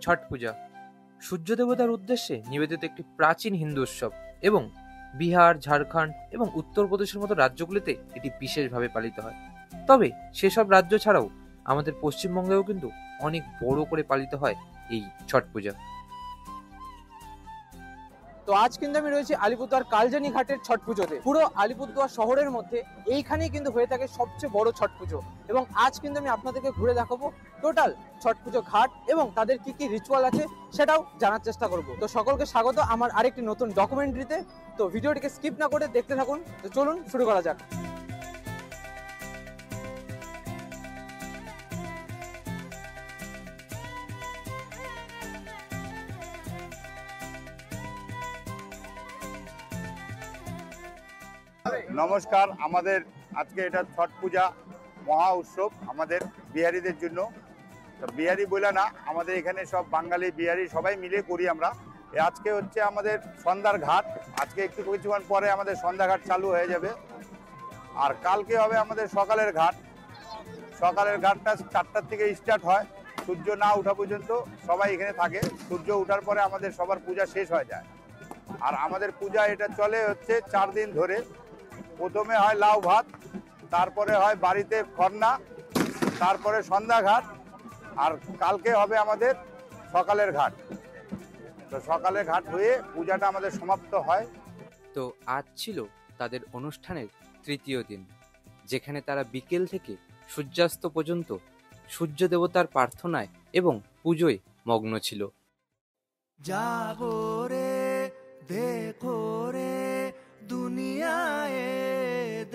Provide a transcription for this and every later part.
ছট পূজা সূর্য দেবতার উদ্দেশ্যে নিবেদিত একটি প্রাচীন হিন্দু উৎসব এবং বিহার, ঝাড়খণ্ড এবং উত্তরপ্রদেশের মতো রাজ্যগুলিতে এটি বিশেষভাবে পালিত হয়। তবে সেসব রাজ্য ছাড়াও আমাদের পশ্চিমবঙ্গেও কিন্তু অনেক বড় করে পালিত হয় এই ছট পূজা। তো আজ কিন্তু আমি রয়েছি আলিপুরদুয়ার কালজানি ঘাটের ছট পুজোতে। পুরো আলিপুরদুয়ার শহরের মধ্যে এইখানেই কিন্তু হয়ে থাকে সবচেয়ে বড় ছট পুজো, এবং আজ কিন্তু আমি আপনাদেরকে ঘুরে দেখাবো টোটাল ছট পুজো ঘাট এবং তাদের কি কি রিচুয়াল আছে সেটাও জানার চেষ্টা করব। তো সকলকে স্বাগত আমার আরেকটি নতুন ডকুমেন্টারিতে। তো ভিডিওটিকে স্কিপ না করে দেখতে থাকুন। তো চলুন শুরু করা যাক। নমস্কার, আমাদের আজকে এটা ছট পূজা মহা উৎসব আমাদের বিহারিদের জন্য। বিহারি বলে না, আমাদের এখানে সব বাঙালি বিহারি সবাই মিলে করি আমরা। আজকে হচ্ছে আমাদের সন্ধ্যার ঘাট, আজকে একটু কিছুক্ষণ পরে আমাদের সন্ধ্যা ঘাট চালু হয়ে যাবে। আর কালকে হবে আমাদের সকালের ঘাট। সকালের ঘাটটা 4টার থেকে স্টার্ট হয়, সূর্য না ওঠা পর্যন্ত সবাই এখানে থাকে। সূর্য ওঠার পরে আমাদের সবার পূজা শেষ হয়ে যায়। আর আমাদের পূজা এটা চলে হচ্ছে 4 দিন ধরে। প্রথমে হয় লাউ ভাত, তারপরে হয় বাড়িতে খরনা, তারপরে সন্ধ্যা ঘাট, আর কালকে হবে আমাদের সকালের ঘাট। তো সকালের ঘাট হয়ে পূজাটা আমাদের সমাপ্ত হয়। তো আজ ছিল তাদের অনুষ্ঠানের তৃতীয় দিন, যেখানে তারা বিকেল থেকে সূর্যাস্ত পর্যন্ত সূর্য দেবতার প্রার্থনায় এবং পুজোয় মগ্ন ছিল। জাগো রে দেখো রে দুনিয়ায়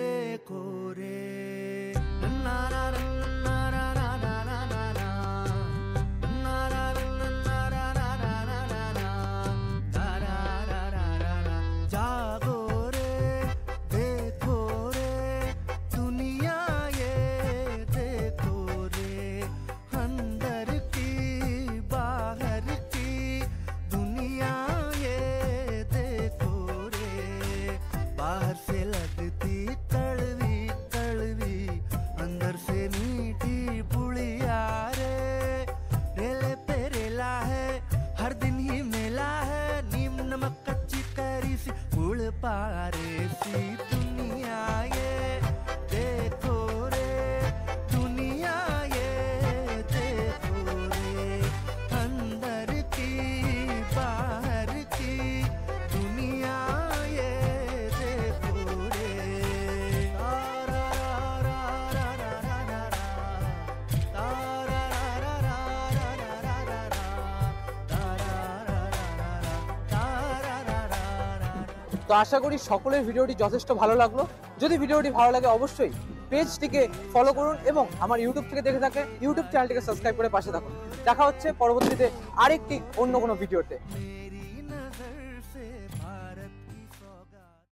দেখো রে না না না না না না না না না না না না না না না। জাগো রে দেখো রে দুনিয়ায় দেখো রে अंदर की बाहर की दुनिया ये देखो रे। बाहर से लगती कड़वी कड़वी, अंदर से मीठी पुड़िया रे। रेले पे रेला है, हर दिन ही मेला है। नीम नमक कच्ची करी सी गुड़ पारे सी दुनिया ये देखो रे। दुनिया ये देखो रे, अंदर की बाहर की दुनिया ये देखो रे। रा रा रा रा रा रा रा रा, रा रा रा रा रा रा रा रा रा, रा रा रा रा रा रा। তো আশা করি সকলের ভিডিওটি যথেষ্ট ভালো লাগলো। যদি ভিডিওটি ভালো লাগে অবশ্যই পেজটিকে ফলো করুন এবং আমার ইউটিউব থেকে দেখে থাকলে ইউটিউব চ্যানেলটিকে সাবস্ক্রাইব করে পাশে থাকুন। দেখা হচ্ছে পরবর্তীতে আরেকটি অন্য কোনো ভিডিওতে।